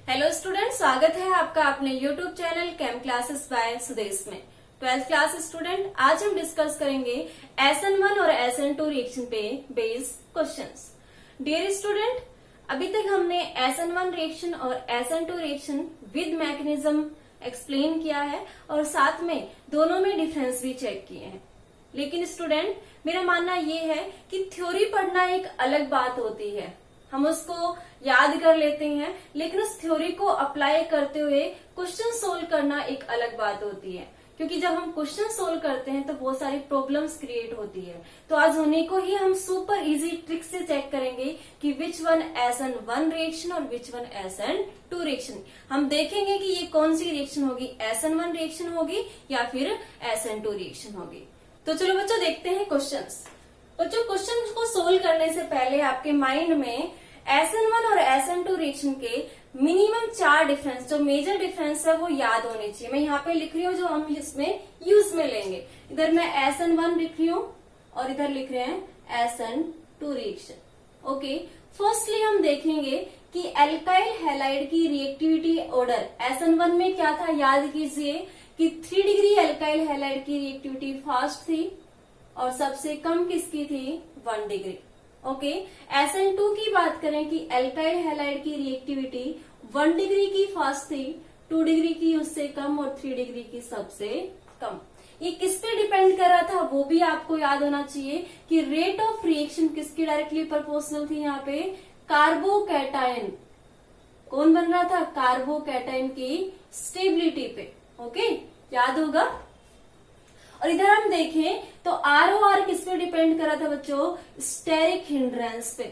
Hello student, स्वागत है आपका अपने यूट्यूब चैनल केम क्लासेस बाय सुदेश में। 12th क्लास स्टूडेंट, आज हम डिस्कस करेंगे SN1 और SN2 रिएक्शन पे बेस्ड क्वेश्चंस। डियर स्टूडेंट, अभी तक हमने SN1 रिएक्शन और SN2 reaction with mechanism explain किया है और साथ में दोनों में डिफरेंस भी चेक किए हैं। लेकिन स्टूडेंट, मेरा मानना ये है कि थ्योरी पढ़ना एक अलग बात होती है, हम उसको याद कर लेते हैं, लेकिन उस थ्योरी को अप्लाई करते हुए क्वेश्चन सोल्व करना एक अलग बात होती है। क्योंकि जब हम क्वेश्चन सोल्व करते हैं तो बहुत सारी प्रॉब्लम्स क्रिएट होती है। तो आज उन्हीं को ही हम सुपर इजी ट्रिक से चेक करेंगे कि विच वन SN1 रिएक्शन और विच वन SN2 रिएक्शन। हम देखेंगे कि ये कौन सी रिएक्शन होगी, SN1 रिएक्शन होगी या फिर SN2 रिएक्शन होगी। तो चलो बच्चों, देखते हैं क्वेश्चंस। बच्चों, क्वेश्चन को सोल्व करने से पहले आपके माइंड में SN1 और SN2 रिएक्शन के मिनिमम 4 डिफरेंस, जो मेजर डिफरेंस है वो याद होने चाहिए। मैं यहाँ पे लिख रही हूँ जो हम इसमें यूज में लेंगे। इधर मैं SN1 लिख रही हूँ और इधर लिख रहे हैं SN2 रिएक्शन। ओके, फर्स्टली हम देखेंगे कि एल्काइल हैलाइड की रिएक्टिविटी ऑर्डर SN1 में क्या था। याद कीजिए कि 3 डिग्री एल्काइल हैलाइड की रिएक्टिविटी फास्ट थी और सबसे कम किसकी थी, 1 डिग्री। ओके, SN2 की बात करें कि एल्काइल हैलाइड की रिएक्टिविटी 1 डिग्री की फास्ट थी, 2 डिग्री की उससे कम और 3 डिग्री की सबसे कम। ये किस पे डिपेंड कर रहा था वो भी आपको याद होना चाहिए कि रेट ऑफ रिएक्शन किसकी डायरेक्टली प्रोपोर्शनल थी। यहाँ पे कार्बोकैटायन कौन बन रहा था, कार्बोकैटायन की स्टेबिलिटी पे। ओके, याद होगा। और इधर हम देखें तो ROR किस पे डिपेंड कर रहा था बच्चों, स्टेरिक हिंड्रेंस पे।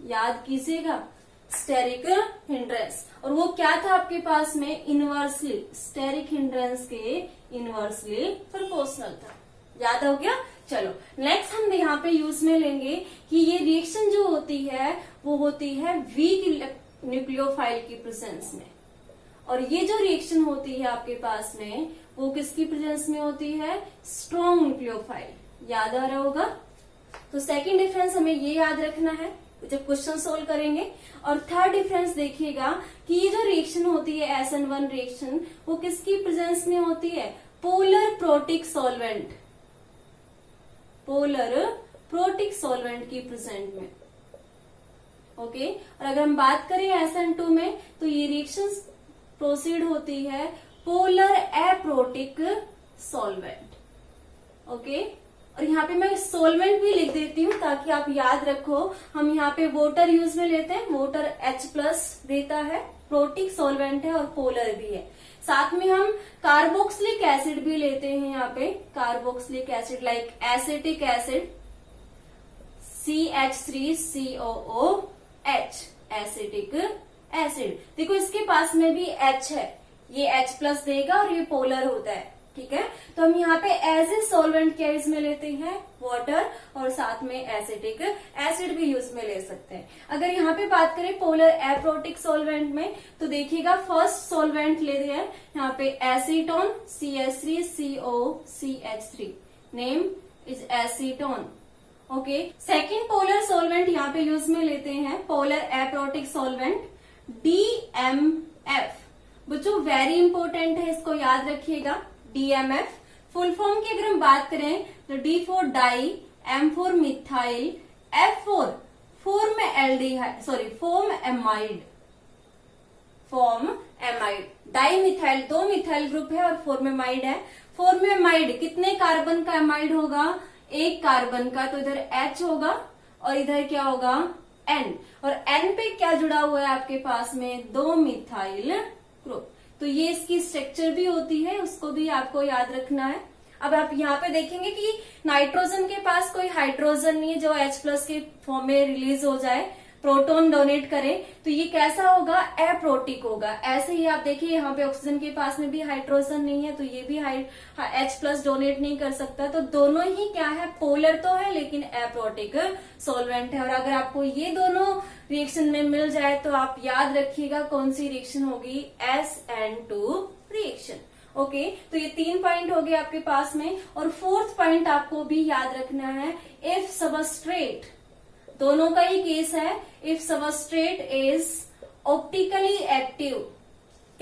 याद कीजिएगा, स्टेरिक हिंड्रेंस। और वो क्या था आपके पास में, इनवर्सली, स्टेरिक हिंड्रेंस के इनवर्सली प्रोपोर्शनल था। याद हो गया। चलो नेक्स्ट हम यहाँ पे यूज में लेंगे कि ये रिएक्शन जो होती है वो होती है वीक न्यूक्लियोफाइल की प्रेजेंस में, और ये जो रिएक्शन होती है आपके पास में वो किसकी प्रेजेंस में होती है, स्ट्रॉन्ग न्यूक्लियोफाइल। याद आ रहा होगा। तो सेकंड डिफरेंस हमें ये याद रखना है जब क्वेश्चन सोल्व करेंगे। और थर्ड डिफरेंस देखिएगा कि ये जो रिएक्शन होती है SN1 रिएक्शन वो किसकी प्रेजेंस में होती है, polar protic solvent, polar protic solvent की प्रेजेंट में। ओके, और अगर हम बात करें SN2 में तो ये रिएक्शन प्रोसीड होती है पोलर एप्रोटिक सॉल्वेंट। ओके, और यहाँ पे मैं सॉल्वेंट भी लिख देती हूँ ताकि आप याद रखो। हम यहाँ पे वाटर यूज में लेते हैं, वाटर H+ देता है, प्रोटिक सॉल्वेंट है और पोलर भी है। साथ में हम कार्बोक्सिलिक एसिड भी लेते हैं। यहाँ पे carboxylic acid like acetic acid CH3COOH, acetic acid. देखो इसके पास में भी H है, ये H+ देगा और ये पोलर होता है। ठीक है, तो हम यहाँ पे एज ए सॉल्वेंट क्या यूज में लेते हैं, वाटर, और साथ में एसिटिक एसिड भी यूज में ले सकते हैं। अगर यहाँ पे बात करें पोलर एप्रोटिक सॉल्वेंट में तो देखिएगा फर्स्ट सॉल्वेंट ले रहे हैं यहाँ पे acetone CH3COCH3, name is acetone. Okay, second polar solvent यहाँ पे यूज में लेते हैं पोलर एप्रोटिक सॉल्वेंट DMF। बच्चों वेरी इंपॉर्टेंट है, इसको याद रखिएगा। DMF फुल फॉर्म की अगर हम बात करें तो D for di, M for methyl, F formaldehyde, sorry formamide, formamide. Dimethyl, 2 methyl group है और फॉर्मेमाइड है। फॉर्मेमाइड कितने कार्बन का एमाइड होगा, 1 कार्बन का, तो इधर H होगा और इधर क्या होगा, N। और N पे क्या जुड़ा हुआ है आपके पास में, 2 मिथाइल ग्रुप। तो ये इसकी स्ट्रक्चर भी होती है, उसको भी आपको याद रखना है। अब आप यहाँ पे देखेंगे कि नाइट्रोजन के पास कोई हाइड्रोजन नहीं है जो H+ के फॉर्म में रिलीज हो जाए, प्रोटॉन डोनेट करे, तो ये कैसा होगा, एप्रोटिक होगा। ऐसे ही आप देखिए यहाँ पे ऑक्सीजन के पास में भी हाइड्रोजन नहीं है तो ये भी H+ डोनेट नहीं कर सकता। तो दोनों ही क्या है, पोलर तो है लेकिन एप्रोटिक सॉल्वेंट है। और अगर आपको ये दोनों रिएक्शन में मिल जाए तो आप याद रखिएगा कौन सी रिएक्शन होगी, SN2 रिएक्शन। ओके, तो ये 3 पॉइंट हो गए आपके पास में। और 4th पॉइंट आपको भी याद रखना है, इफ सबस्ट्रेट, दोनों का ही केस है, if substrate is optically active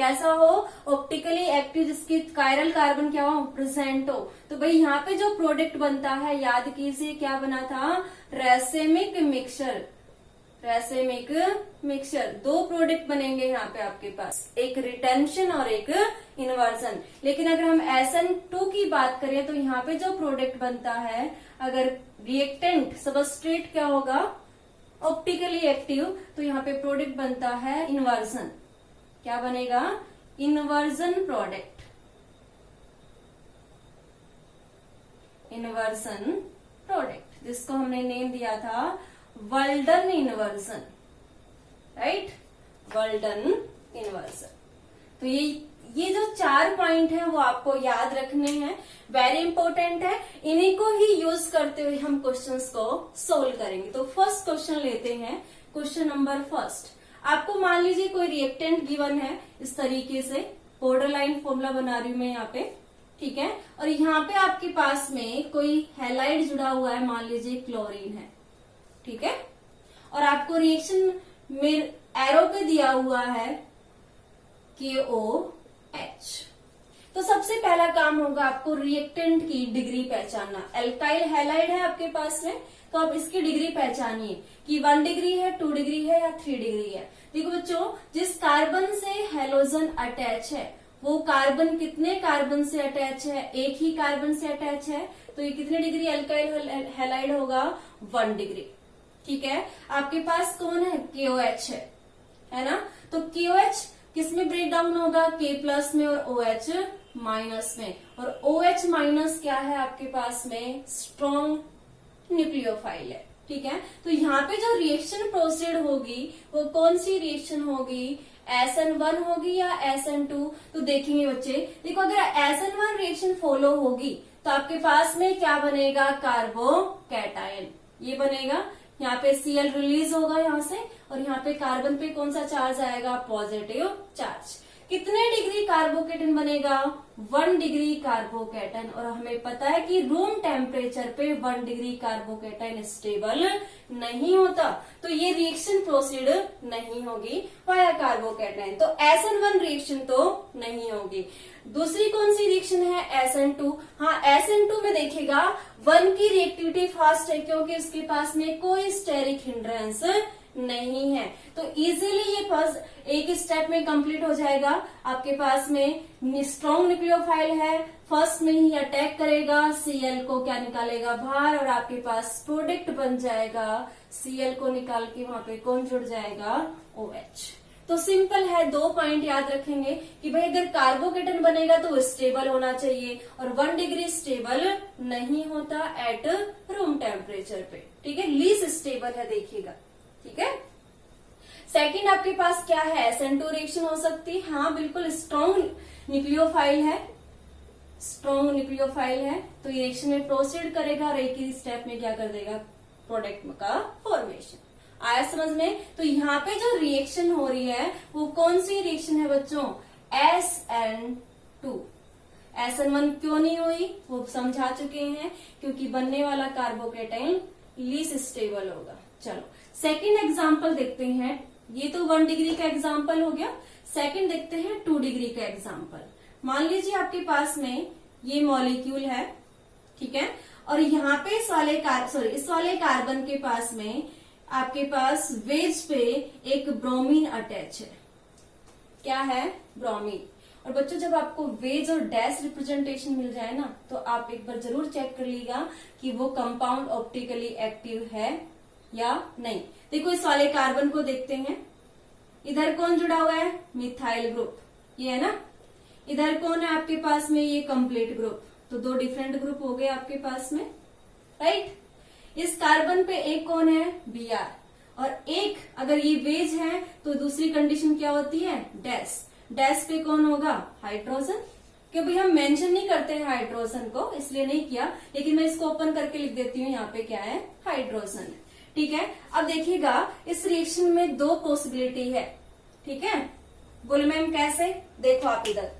कैसा हो, ऑप्टिकली एक्टिव, जिसकी कायरल कार्बन क्या हो, प्रेजेंट हो। तो भाई यहाँ पे जो प्रोडक्ट बनता है, याद कीजिए क्या बना था, रेसेमिक मिक्सचर। रेसेमिक मिक्सचर, दो प्रोडक्ट बनेंगे यहाँ पे आपके पास, एक रिटेंशन और एक इन्वर्जन। लेकिन अगर हम SN2 की बात करें तो यहाँ पे जो प्रोडक्ट बनता है, अगर रिएक्टेंट सबस्ट्रेट क्या होगा, ऑप्टिकली एक्टिव, तो यहाँ पे प्रोडक्ट बनता है इन्वर्जन। क्या बनेगा, इन्वर्जन प्रोडक्ट, इन्वर्जन प्रोडक्ट, जिसको हमने नेम दिया था वल्डन इन्वर्जन, राइट, वल्डन इन्वर्जन। तो ये जो 4 पॉइंट है वो आपको याद रखने हैं, वेरी इंपॉर्टेंट है। इन्हीं को ही यूज करते हुए हम क्वेश्चंस को सोल्व करेंगे। तो फर्स्ट क्वेश्चन लेते हैं, क्वेश्चन नंबर फर्स्ट। आपको मान लीजिए कोई रिएक्टेंट गिवन है, इस तरीके से बॉर्डर लाइन फॉर्मूला बना रही हूं मैं यहाँ पे, ठीक है। और यहाँ पे आपके पास में कोई हैलाइड जुड़ा हुआ है, मान लीजिए क्लोरीन है, ठीक है। और आपको रिएक्शन में एरो पे दिया हुआ है KOH। तो सबसे पहला काम होगा आपको रिएक्टेंट की डिग्री पहचानना। एल्काइल हैलाइड है आपके पास में, तो आप इसकी डिग्री पहचानिए कि 1 डिग्री है, 2 डिग्री है या 3 डिग्री है। देखो बच्चों, जिस कार्बन से हेलोजन अटैच है वो कार्बन कितने कार्बन से अटैच है, एक ही कार्बन से अटैच है, तो ये कितने डिग्री एल्काइल हैलाइड होगा, 1 डिग्री, ठीक है। आपके पास कौन है, KOH है ना। तो KOH किस में ब्रेक डाउन होगा, K प्लस में और OH माइनस में। और OH माइनस क्या है आपके पास में, स्ट्रॉन्ग न्यूक्लियोफाइल है, ठीक है। तो यहाँ पे जो रिएक्शन प्रोसीड होगी वो कौन सी रिएक्शन होगी, SN1 होगी या SN2। तो देखेंगे बच्चे, देखो अगर SN1 रिएक्शन फॉलो होगी तो आपके पास में क्या बनेगा, कार्बोकैटायन, ये बनेगा। यहाँ पे Cl रिलीज होगा यहाँ से, और यहाँ पे कार्बन पे कौन सा चार्ज आएगा, पॉजिटिव चार्ज। कितने डिग्री कार्बोकेटन बनेगा, 1 डिग्री कार्बोकेटन। और हमें पता है कि रूम टेम्परेचर पे 1 डिग्री कार्बोकेटन स्टेबल नहीं होता, तो ये रिएक्शन प्रोसीड नहीं होगी वाया कार्बोकेटन। तो SN1 रिएक्शन तो नहीं होगी। दूसरी कौन सी रिएक्शन है, SN2। हाँ, SN2 में देखिएगा 1 की रिएक्टिविटी फास्ट है, क्योंकि उसके पास में कोई स्टेरिक हिंड्रेंस नहीं है। तो इजीली ये फर्स्ट एक स्टेप में कंप्लीट हो जाएगा। आपके पास में स्ट्रॉन्ग न्यूक्लियोफाइल है, फर्स्ट में ही अटैक करेगा, Cl को क्या निकालेगा बाहर, और आपके पास प्रोडक्ट बन जाएगा। Cl को निकाल के वहां पे कौन जुड़ जाएगा, OH। तो सिंपल है, 2 पॉइंट याद रखेंगे कि भाई अगर कार्बोकेटन बनेगा तो वो स्टेबल होना चाहिए, और 1 डिग्री स्टेबल नहीं होता एट रूम टेम्परेचर पे, ठीक है, लीस्ट स्टेबल है, देखिएगा, ठीक है। सेकंड आपके पास क्या है, SN2 रिएक्शन हो सकती है, हाँ बिल्कुल, स्ट्रॉन्ग न्यूक्लियोफाइल है, स्ट्रॉन्ग न्यूक्लियोफाइल है, तो ये रिएक्शन में प्रोसीड करेगा और एक ही स्टेप में क्या कर देगा, प्रोडक्ट का फॉर्मेशन। आया समझ में। तो यहाँ पे जो रिएक्शन हो रही है वो कौन सी रिएक्शन है बच्चों, SN2। SN1 क्यों नहीं हुई वो समझा चुके हैं, क्योंकि बनने वाला कार्बोकेटाइन लीस्ट स्टेबल होगा। चलो सेकंड एग्जांपल देखते हैं, ये तो 1 डिग्री का एग्जांपल हो गया। सेकंड देखते हैं 2 डिग्री का एग्जांपल। मान लीजिए आपके पास में ये मॉलिक्यूल है, ठीक है, और यहाँ पे इस वाले कार्बन के पास में आपके पास वेज पे एक ब्रोमीन अटैच है। क्या है, ब्रोमीन। और बच्चों जब आपको वेज और डैश रिप्रेजेंटेशन मिल जाए ना, तो आप एक बार जरूर चेक कर लीजिएगा कि वो कंपाउंड ऑप्टिकली एक्टिव है या नहीं। देखो इस वाले कार्बन को देखते हैं, इधर कौन जुड़ा हुआ है, मिथाइल ग्रुप, ये है ना। इधर कौन है आपके पास में, ये कंप्लीट ग्रुप। तो 2 डिफरेंट ग्रुप हो गए आपके पास में, राइट। इस कार्बन पे एक कौन है, Br, और एक अगर ये वेज है तो दूसरी कंडीशन क्या होती है, डैश। डैश पे कौन होगा, हाइड्रोजन। क्योंकि हम मेंशन नहीं करते हैं हाइड्रोजन को, इसलिए नहीं किया, लेकिन मैं इसको ओपन करके लिख देती हूँ, यहाँ पे क्या है, हाइड्रोजन, ठीक है। अब देखिएगा इस रिएक्शन में 2 पॉसिबिलिटी है, ठीक है। बोले मैम कैसे, देखो आप इधर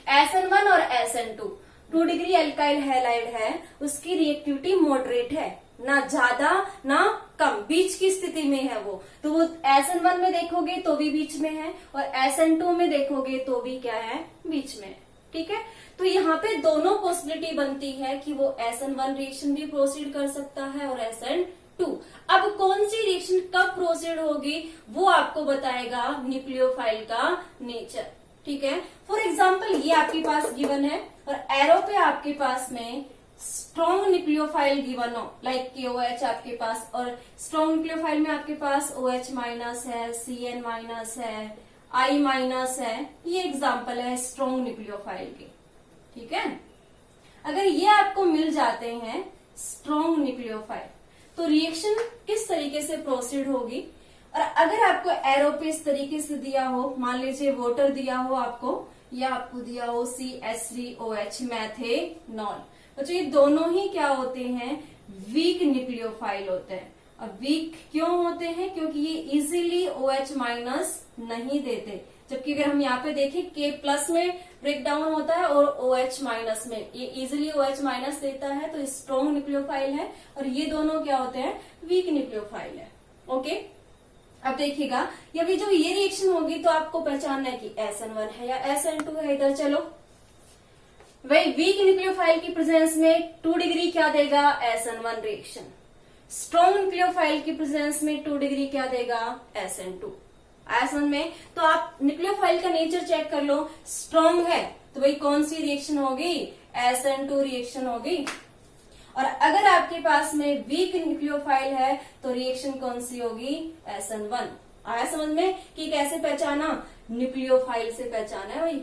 SN1 और SN2 2 डिग्री एल्काइल हैलाइड है, उसकी रिएक्टिविटी मॉडरेट है, ना ज्यादा ना कम, बीच की स्थिति में है वो, तो वो SN1 में देखोगे तो भी बीच में है और SN2 में देखोगे तो भी क्या है, बीच में है। ठीक है, तो यहाँ पे दोनों पॉसिबिलिटी बनती है कि वो SN1 रिएक्शन भी प्रोसीड कर सकता है और SN2। अब कौन सी रिएक्शन कब प्रोसीड होगी वो आपको बताएगा न्यूक्लियोफाइल का नेचर। ठीक है, फॉर एग्जाम्पल ये आपके पास गिवन है और एरो पे आपके पास में स्ट्रॉन्ग न्यूक्लियोफाइल गिवन हो, लाइक KOH आपके पास, और स्ट्रॉन्ग न्यूक्लियोफाइल में आपके पास OH माइनस है, CN माइनस है, I माइनस है, ये एग्जाम्पल है स्ट्रॉन्ग न्यूक्लियोफाइल के। ठीक है, अगर ये आपको मिल जाते हैं स्ट्रॉन्ग न्यूक्लियोफाइल तो रिएक्शन किस तरीके से प्रोसीड होगी। और अगर आपको एरो पे इस तरीके से दिया हो, मान लीजिए वाटर दिया हो आपको, या आपको दिया हो CH3OH मैथेनॉल, तो ये दोनों ही क्या होते हैं, वीक न्यूक्लियोफाइल होते हैं। अब वीक क्यों होते हैं, क्योंकि ये इजीली OH माइनस नहीं देते, जबकि अगर हम यहाँ पे देखें K प्लस में ब्रेक डाउन होता है और OH माइनस में, ये इजीली OH माइनस देता है, तो स्ट्रॉन्ग न्यूक्लियोफाइल है, और ये दोनों क्या होते हैं, वीक न्यूक्लियोफाइल है। ओके, अब देखिएगा अभी जो ये रिएक्शन होगी तो आपको पहचानना है कि SN1 है या SN2 है। इधर चलो, वही वीक न्यूक्लियोफाइल की प्रेजेंस में 2 डिग्री क्या देगा, SN1 रिएक्शन। स्ट्रॉन्ग न्यूक्लियोफाइल की प्रेजेंस में 2 डिग्री क्या देगा, SN2। SN में तो आप न्यूक्लियोफाइल का नेचर चेक कर लो, स्ट्रॉन्ग है तो भाई कौन सी रिएक्शन होगी, SN2 रिएक्शन होगी। और अगर आपके पास में वीक न्यूक्लियोफाइल है तो रिएक्शन कौन सी होगी, SN1। आया समझ में कि कैसे पहचाना, न्यूक्लियोफाइल से पहचाना है भाई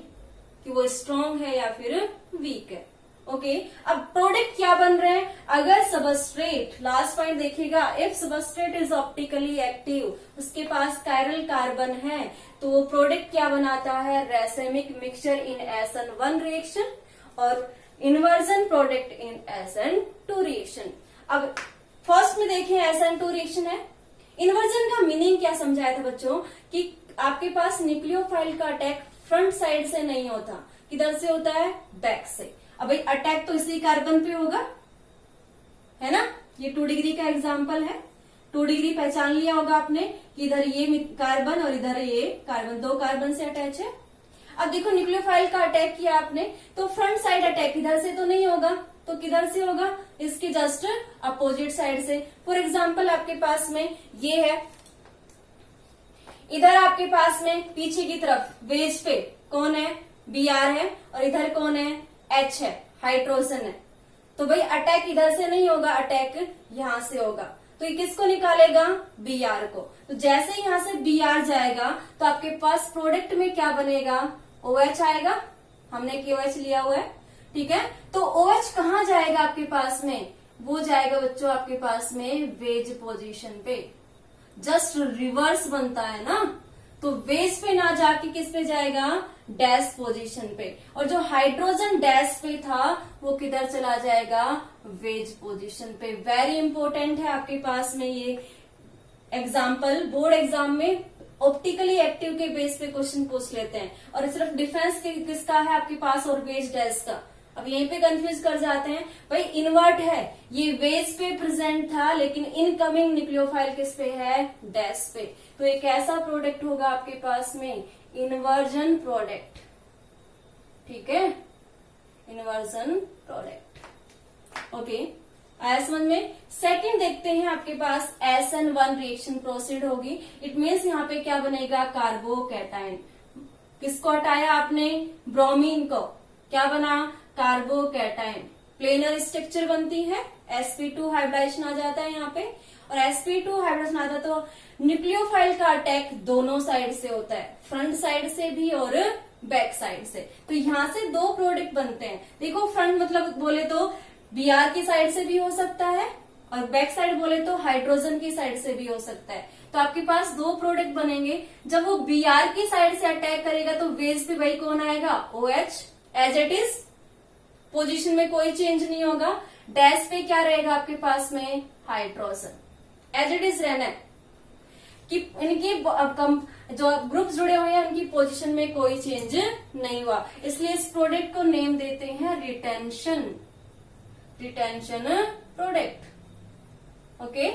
कि वो स्ट्रॉन्ग है या फिर वीक है। ओके, अब प्रोडक्ट क्या बन रहे हैं, अगर सबस्ट्रेट, लास्ट पॉइंट देखिएगा, if substrate is optically active, उसके पास कायरल कार्बन है, तो वो प्रोडक्ट क्या बनाता है, racemic mixture in SN1 reaction और inversion product in SN2 reaction. अब फर्स्ट में देखें SN2 रिएक्शन है, इन्वर्जन का मीनिंग क्या समझाया था बच्चों, कि आपके पास न्यूक्लियोफाइल का अटैक फ्रंट साइड से नहीं होता, किधर से होता है, बैक से। अब भाई अटैक तो इसी कार्बन पे होगा, है ना, ये 2 डिग्री का एग्जाम्पल है। 2 डिग्री पहचान लिया होगा आपने कि इधर ये कार्बन और इधर ये कार्बन, 2 कार्बन से अटैच है। अब देखो न्यूक्लियोफाइल का अटैक किया आपने तो फ्रंट साइड अटैक इधर से तो नहीं होगा, तो किधर से होगा, इसके जस्ट अपोजिट साइड से। फॉर एग्जाम्पल आपके पास में ये है, इधर आपके पास में पीछे की तरफ वेज पे कौन है, Br है, और इधर कौन है, H है, हाइड्रोजन है। तो भाई अटैक इधर से नहीं होगा, अटैक यहां से होगा, तो ये किसको निकालेगा, Br को। तो जैसे ही यहां से Br जाएगा तो आपके पास प्रोडक्ट में क्या बनेगा, OH आएगा, हमने KOH लिया हुआ है। ठीक है, तो OH कहाँ जाएगा आपके पास में, वो जाएगा बच्चों आपके पास में वेज पोजीशन पे, जस्ट रिवर्स बनता है ना, तो वेज पे ना जाके किस पे जाएगा, डैश पोजीशन पे, और जो हाइड्रोजन डैश पे था वो किधर चला जाएगा, वेज पोजीशन पे। वेरी इंपॉर्टेंट है आपके पास में ये एग्जाम्पल, बोर्ड एग्जाम में ऑप्टिकली एक्टिव के बेस पे क्वेश्चन पूछ लेते हैं, और सिर्फ डिफरेंस किसका है आपके पास और वेज डैश का। अब यहीं पे कंफ्यूज कर जाते हैं, भाई इन्वर्ट है, ये वेज पे प्रेजेंट था, लेकिन इनकमिंग न्यूक्लियोफाइल किस पे है, डैश पे। तो एक ऐसा प्रोडक्ट होगा आपके पास में इन्वर्जन प्रोडक्ट। ठीक है, इन्वर्जन प्रोडक्ट। ओके, आया समझ में। सेकंड देखते हैं, आपके पास SN1 रिएक्शन प्रोसीड होगी, इट मीन्स यहाँ पे क्या बनेगा, कार्बोकैटायन। किसको हटाया आपने, ब्रोमीन को, क्या बना, कार्बोकैटायन। प्लेनर स्ट्रक्चर बनती है, sp2 हाइब्रिडाइजेशन आ जाता है यहाँ पे, और sp2 हाइब्रिडाइजेशन आता है तो न्यूक्लियोफाइल का अटैक दोनों साइड से होता है, फ्रंट साइड से भी और बैक साइड से। तो यहाँ से 2 प्रोडक्ट बनते हैं। देखो फ्रंट मतलब बोले तो Br की साइड से भी हो सकता है, और बैक साइड बोले तो हाइड्रोजन की साइड से भी हो सकता है। तो आपके पास 2 प्रोडक्ट बनेंगे। जब वो Br की साइड से अटैक करेगा तो वेज पे भाई कौन आएगा, OH, as it is, position में कोई चेंज नहीं होगा। डैश पे क्या रहेगा आपके पास में, हाइड्रोजन, एज इट इज रहना है कि इनके जो ग्रुप्स जुड़े हुए हैं उनकी पोजीशन में कोई चेंज नहीं हुआ, इसलिए इस प्रोडक्ट को नेम देते हैं रिटेंशन प्रोडक्ट। ओके,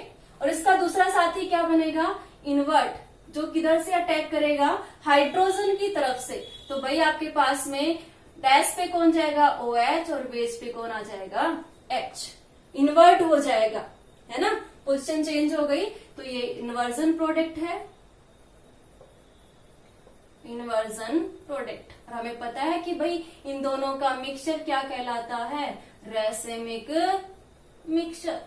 और इसका दूसरा साथी क्या बनेगा, इन्वर्ट, जो किधर से अटैक करेगा, हाइड्रोजन की तरफ से। तो भाई आपके पास में डैश पे कौन जाएगा, OH, और बेस पे कौन आ जाएगा, H, इन्वर्ट हो जाएगा, है ना, पोजीशन चेंज हो गई। तो ये इन्वर्जन प्रोडक्ट है, इन्वर्जन प्रोडक्ट। और हमें पता है कि भाई इन दोनों का मिक्सचर क्या कहलाता है, रेसेमिक मिक्सचर।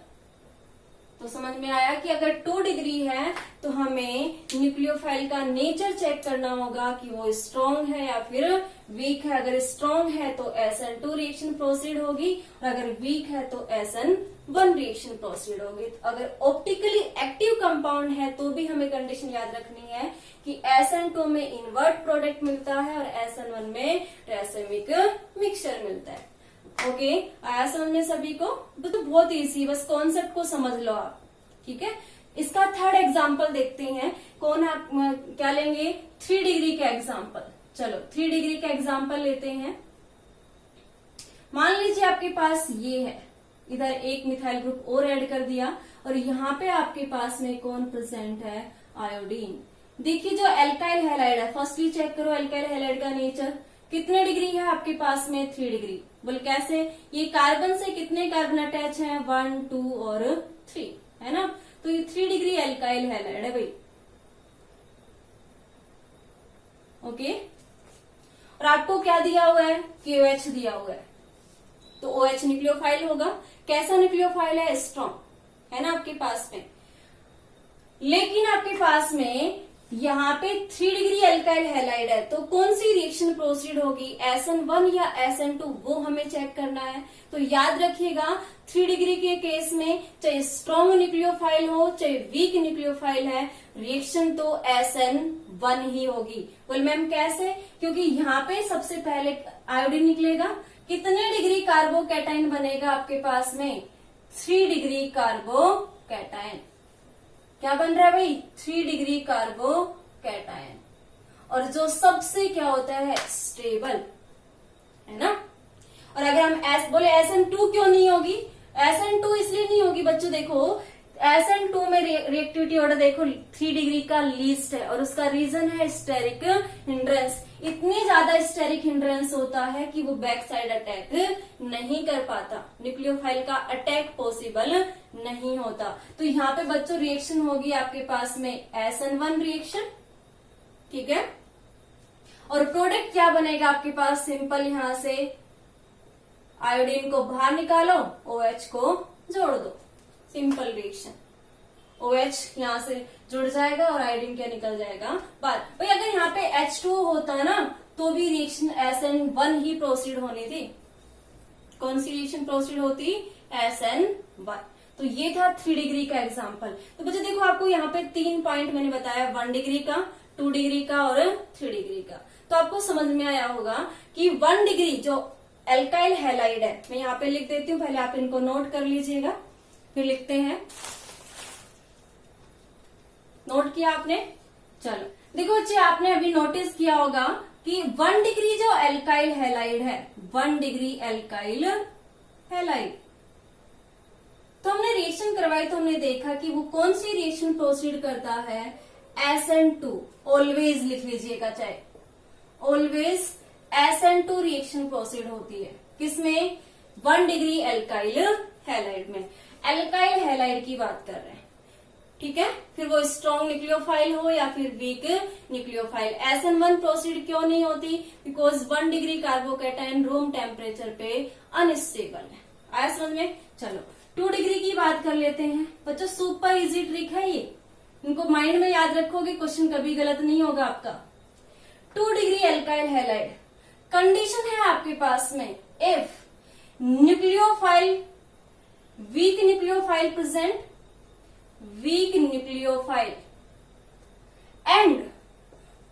तो समझ में आया कि अगर 2 डिग्री है तो हमें न्यूक्लियोफाइल का नेचर चेक करना होगा कि वो स्ट्रॉन्ग है या फिर वीक है। अगर स्ट्रॉन्ग है तो SN2 रिएक्शन प्रोसीड होगी, और अगर वीक है तो SN1 रिएक्शन प्रोसीड होगी। अगर ऑप्टिकली एक्टिव कंपाउंड है तो भी हमें कंडीशन याद रखनी है कि SN2 में इन्वर्ट प्रोडक्ट मिलता है और SN1 में रेसेमिक मिक्सचर मिलता है। ओके, आया समझ में सभी को? तो बहुत इजी, बस कॉन्सेप्ट को समझ लो आप, ठीक है। इसका थर्ड एग्जाम्पल देखते हैं। कौन आप क्या लेंगे, 3 डिग्री का एग्जाम्पल। चलो 3 डिग्री का एग्जाम्पल लेते हैं। मान लीजिए आपके पास ये है, इधर एक मिथाइल ग्रुप और ऐड कर दिया, और यहाँ पे आपके पास में कौन प्रेजेंट है, आयोडीन। देखिए जो एल्काइल हैलाइड है, फर्स्टली चेक करो एल्काइल हैलाइड का नेचर। कितने डिग्री है आपके पास में, 3 डिग्री। बोल कैसे, ये कार्बन से कितने कार्बन अटैच हैं, 1, 2 और 3, है ना। तो ये 3 डिग्री एल्काइल हैलाइड है भाई। ओके, और आपको क्या दिया हुआ है, KOH दिया हुआ है, तो OH न्यूक्लियोफाइल होगा। कैसा न्यूक्लियोफाइल है, स्ट्रॉन्ग, है ना आपके पास में। लेकिन आपके पास में यहाँ पे 3 डिग्री एल्काइल हैलाइड है, तो कौन सी रिएक्शन प्रोसीड होगी, SN1 या SN2, वो हमें चेक करना है। तो याद रखिएगा 3 डिग्री के केस में चाहे स्ट्रॉन्ग न्यूक्लियोफाइल हो चाहे वीक न्यूक्लियोफाइल है, रिएक्शन तो SN1 ही होगी। बोल मैम कैसे, क्योंकि यहाँ पे सबसे पहले आयोडीन निकलेगा। कितने डिग्री कार्बोकैटायन बनेगा आपके पास में, 3 डिग्री कार्बोकैटायन। क्या बन रहा है भाई, 3 डिग्री कार्बोकैटायन, और जो सबसे क्या होता है, स्टेबल, है ना। और अगर हम बोले SN2 क्यों नहीं होगी, SN2 इसलिए नहीं होगी बच्चों, देखो SN2 में रिएक्टिविटी ऑर्डर देखो 3 डिग्री का लीस्ट है, और उसका रीजन है स्टेरिक हिंड्रेंस। इतनी ज्यादा स्टेरिक हिंड्रेंस होता है कि वो बैक साइड अटैक नहीं कर पाता, न्यूक्लियोफाइल का अटैक पॉसिबल नहीं होता। तो यहाँ पे बच्चों रिएक्शन होगी आपके पास में SN1 रिएक्शन, ठीक है। और प्रोडक्ट क्या बनेगा आपके पास, सिंपल यहाँ से आयोडीन को बाहर निकालो, OH को जोड़ दो, सिंपल रिएक्शन। OH यहाँ से जुड़ जाएगा और आयोडीन क्या निकल जाएगा बाहर। भाई अगर यहाँ पे H2 होता ना तो भी रिएक्शन SN1 ही प्रोसीड होनी थी। कौन सी रिएक्शन प्रोसीड होती, SN1। तो ये था 3 डिग्री का एग्जाम्पल। तो बच्चों देखो आपको यहाँ पे 3 पॉइंट मैंने बताया, 1 डिग्री का, 2 डिग्री का और 3 डिग्री का। तो आपको समझ में आया होगा कि 1 डिग्री जो एल्काइल हैलाइड है, मैं यहाँ पे लिख देती हूँ, पहले आप इनको नोट कर लीजिएगा, फिर लिखते हैं। नोट किया आपने, चलो देखो बच्चे आपने अभी नोटिस किया होगा कि 1 डिग्री जो एल्काइल हैलाइड है, 1 डिग्री एल्काइल हैलाइड, तो हमने रिएक्शन करवाई तो हमने देखा कि वो कौन सी रिएक्शन प्रोसीड करता है, SN2। ऑलवेज लिख लीजिएगा, चाहे ऑलवेज SN2 रिएक्शन प्रोसीड होती है, किसमें, 1 डिग्री एल्काइल हैलाइड में। एल्काइल हैलाइड की बात कर रहे हैं, ठीक है। फिर वो स्ट्रॉन्ग न्यूक्लियोफाइल हो या फिर वीक न्यूक्लियोफाइल। SN1 प्रोसीड क्यों नहीं होती, because 1 degree carbocation room temperature पे अनस्टेबल है। आया समझ में। चलो 2 डिग्री की बात कर लेते हैं बच्चों, सुपर इजी ट्रिक है ये, इनको माइंड में याद रखोगे, क्वेश्चन कभी गलत नहीं होगा आपका। 2 डिग्री एल्काइल हैलाइड, कंडीशन है आपके पास में, if nucleophile, weak nucleophile present, weak nucleophile and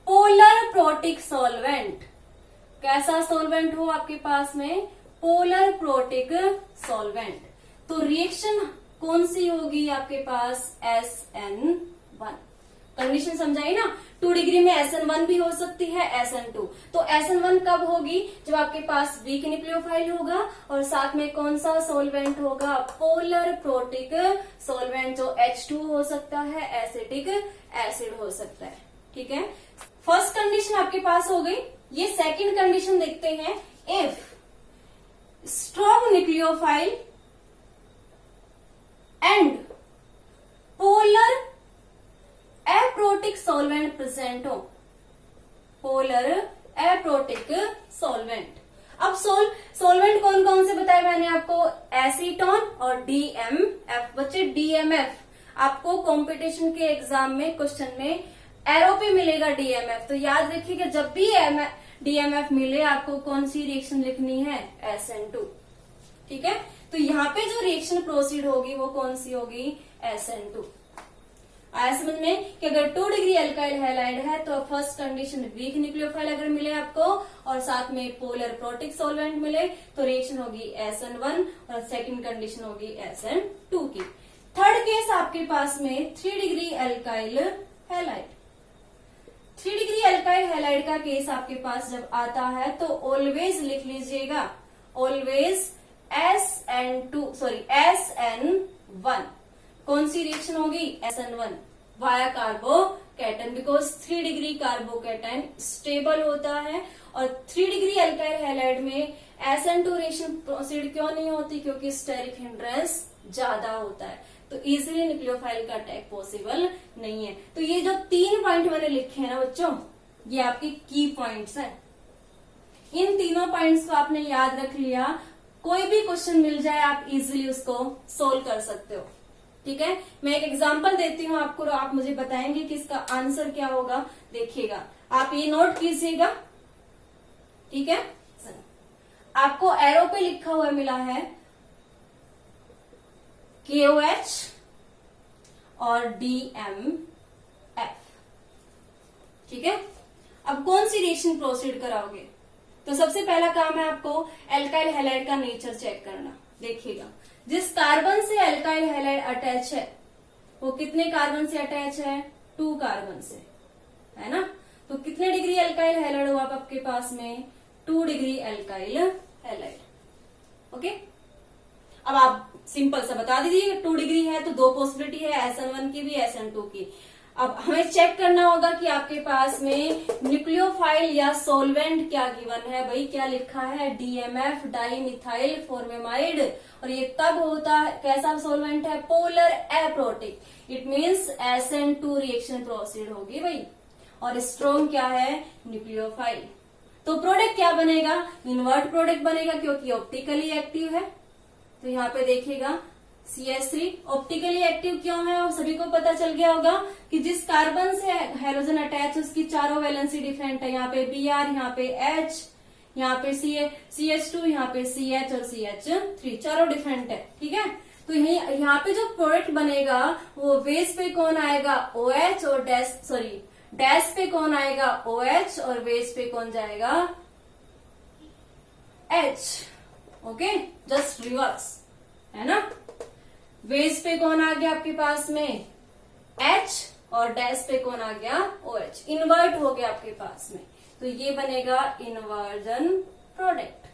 polar protic solvent। कैसा सॉल्वेंट हो आपके पास में, पोलर प्रोटिक सॉल्वेंट। तो रिएक्शन कौन सी होगी आपके पास, SN1। कंडीशन समझाई ना, 2 डिग्री में SN1 भी हो सकती है, SN2। तो SN1 कब होगी? जब आपके पास वीक न्यूक्लियोफाइल होगा और साथ में कौन सा सॉल्वेंट होगा? पोलर प्रोटिक सॉल्वेंट, जो H2 हो सकता है, एसिटिक एसिड हो सकता है। ठीक है, फर्स्ट कंडीशन आपके पास हो गई। ये सेकंड कंडीशन देखते हैं। If strong nucleophile and polar aprotic solvent present हो, पोलर एप्रोटिक सॉल्वेंट। अब सॉल्वेंट कौन कौन से बताए मैंने आपको? एसीटोन और DMF। बच्चे DMF आपको कंपटीशन के एग्जाम में क्वेश्चन में एरो पे मिलेगा DMF, तो याद रखिएगा जब भी DMF मिले आपको कौन सी रिएक्शन लिखनी है? SN2। ठीक है, तो यहाँ पे जो रिएक्शन प्रोसीड होगी वो कौन सी होगी? SN2। आया समझ में कि अगर 2 डिग्री अल्काइल हैलाइड है तो फर्स्ट कंडीशन वीक न्यूक्लियोफाइल अगर मिले आपको और साथ में पोलर प्रोटिक सॉल्वेंट मिले तो रिएक्शन होगी SN1 और सेकंड कंडीशन होगी SN2 की। थर्ड केस आपके पास में 3 degree alkyl halide. 3 degree alkyl halide का केस आपके पास जब आता है तो ऑलवेज लिख लीजिएगा, ऑलवेज SN1। कौन सी रिएक्शन होगी? SN1 via carbocation, because 3 degree carbocation stable होता है और 3 डिग्री अल्काइल हैलाइड में SN2 रिएक्शन प्रोसीड क्यों नहीं होती? क्योंकि स्टेरिक हिंड्रेंस ज्यादा होता है, तो इजिली न्यूक्लियोफाइल का अटैक पॉसिबल नहीं है। तो ये जो 3 पॉइंट मैंने लिखे हैं ना बच्चों, ये आपके की पॉइंट्स हैं। इन तीनों पॉइंट्स को आपने याद रख लिया, कोई भी क्वेश्चन मिल जाए आप इजिली उसको सोल्व कर सकते हो। ठीक है, मैं एक एग्जांपल देती हूँ आपको, आप मुझे बताएंगे कि इसका आंसर क्या होगा। देखिएगा, आप ये नोट कीजिएगा। ठीक है, आपको एरो पे लिखा हुआ मिला है KOH और DMF। ठीक है, अब कौन सी रिएक्शन प्रोसीड कराओगे? तो सबसे पहला काम है आपको एल्काइल हैलाइड का नेचर चेक करना। देखिएगा, जिस कार्बन से एल्काइल हैलाइड अटैच है वो कितने कार्बन से अटैच है? 2 कार्बन से, है ना। तो कितने डिग्री एल्काइल हैलाइड हुआ आपके पास में? 2 डिग्री एल्काइल हैलाइड। ओके, अब आप सिंपल सा बता दीजिए 2 डिग्री है तो 2 पॉसिबिलिटी है, SN1 की भी SN2 की। अब हमें चेक करना होगा कि आपके पास में न्यूक्लियोफाइल या सॉल्वेंट क्या गिवन है। भाई क्या लिखा है? DMF, dimethyl formamide. और ये तब होता है, कैसा सॉल्वेंट है? Polar aprotic. It means SN2 reaction proceed होगी भाई। और स्ट्रॉन्ग क्या है? न्यूक्लियोफाइल। तो प्रोडक्ट क्या बनेगा? इन्वर्ट प्रोडक्ट बनेगा क्योंकि ऑप्टिकली एक्टिव है। तो यहाँ पे देखिएगा CH3 ऑप्टिकली एक्टिव क्यों है? और सभी को पता चल गया होगा कि जिस कार्बन से हाइड्रोजन अटैच है उसकी चारों वैलेंसी डिफरेंट है। यहाँ पे Br, यहाँ पे H, यहाँ पे CH2, यहाँ पे CH और CH3, चारों डिफरेंट है। ठीक है, तो यहाँ पे जो प्रोडक्ट बनेगा वो बेस पे कौन आएगा? OH और डैश पे कौन आएगा? OH और बेस पे कौन जाएगा? H। ओके, जस्ट रिवर्स, है ना। बेस पे कौन आ गया आपके पास में? H और डैश पे कौन आ गया? OH। इन्वर्ट हो गया आपके पास में, तो ये बनेगा इन्वर्जन प्रोडक्ट।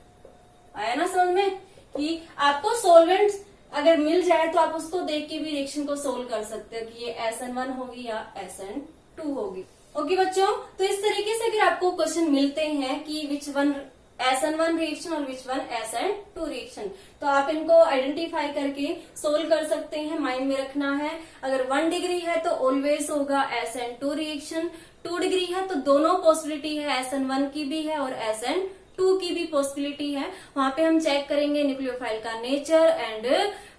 आया ना समझ में कि आपको सॉल्वेंट अगर मिल जाए तो आप उसको देख के भी रिएक्शन को सोल्व कर सकते हो कि ये SN1 होगी या SN2 होगी। ओके बच्चों, तो इस तरीके से अगर आपको क्वेश्चन मिलते हैं कि विच वन SN1 रिएक्शन और विच वन SN2 रिएक्शन, तो आप इनको आइडेंटिफाई करके सोल्व कर सकते हैं। माइंड में रखना है, अगर 1 डिग्री है तो ऑलवेज होगा SN2 रिएक्शन, 2 डिग्री है तो दोनों पॉसिबिलिटी है, SN1 की भी है और SN2 की भी पॉसिबिलिटी है। वहां पे हम चेक करेंगे न्यूक्लियोफाइल का nature and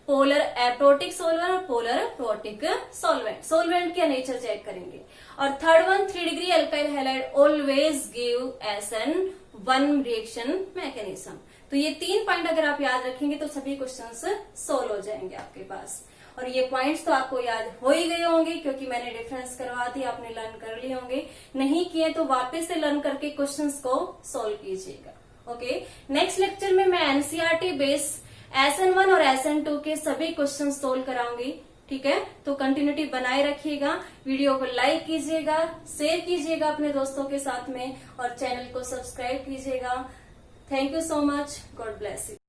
polar aprotic solvent और पोलर प्रोटिक सॉल्वेंट का नेचर चेक करेंगे। और third one 3 degree alkyl halide always give SN1 reaction mechanism. तो ये 3 पॉइंट अगर आप याद रखेंगे तो सभी क्वेश्चंस सोल्व हो जाएंगे आपके पास। और ये पॉइंट्स तो आपको याद हो ही गए होंगे क्योंकि मैंने डिफरेंस करवा दी, आपने लर्न कर लिए होंगे। नहीं किए तो वापस से लर्न करके क्वेश्चंस को सोल्व कीजिएगा। ओके, नेक्स्ट लेक्चर में मैं NCERT बेस SN1 और SN2 के सभी क्वेश्चन सोल्व कराऊंगी। ठीक है, तो कंटिन्यूटी बनाए रखिएगा, वीडियो को लाइक कीजिएगा, शेयर कीजिएगा अपने दोस्तों के साथ में और चैनल को सब्सक्राइब कीजिएगा। Thank you so much, God bless you.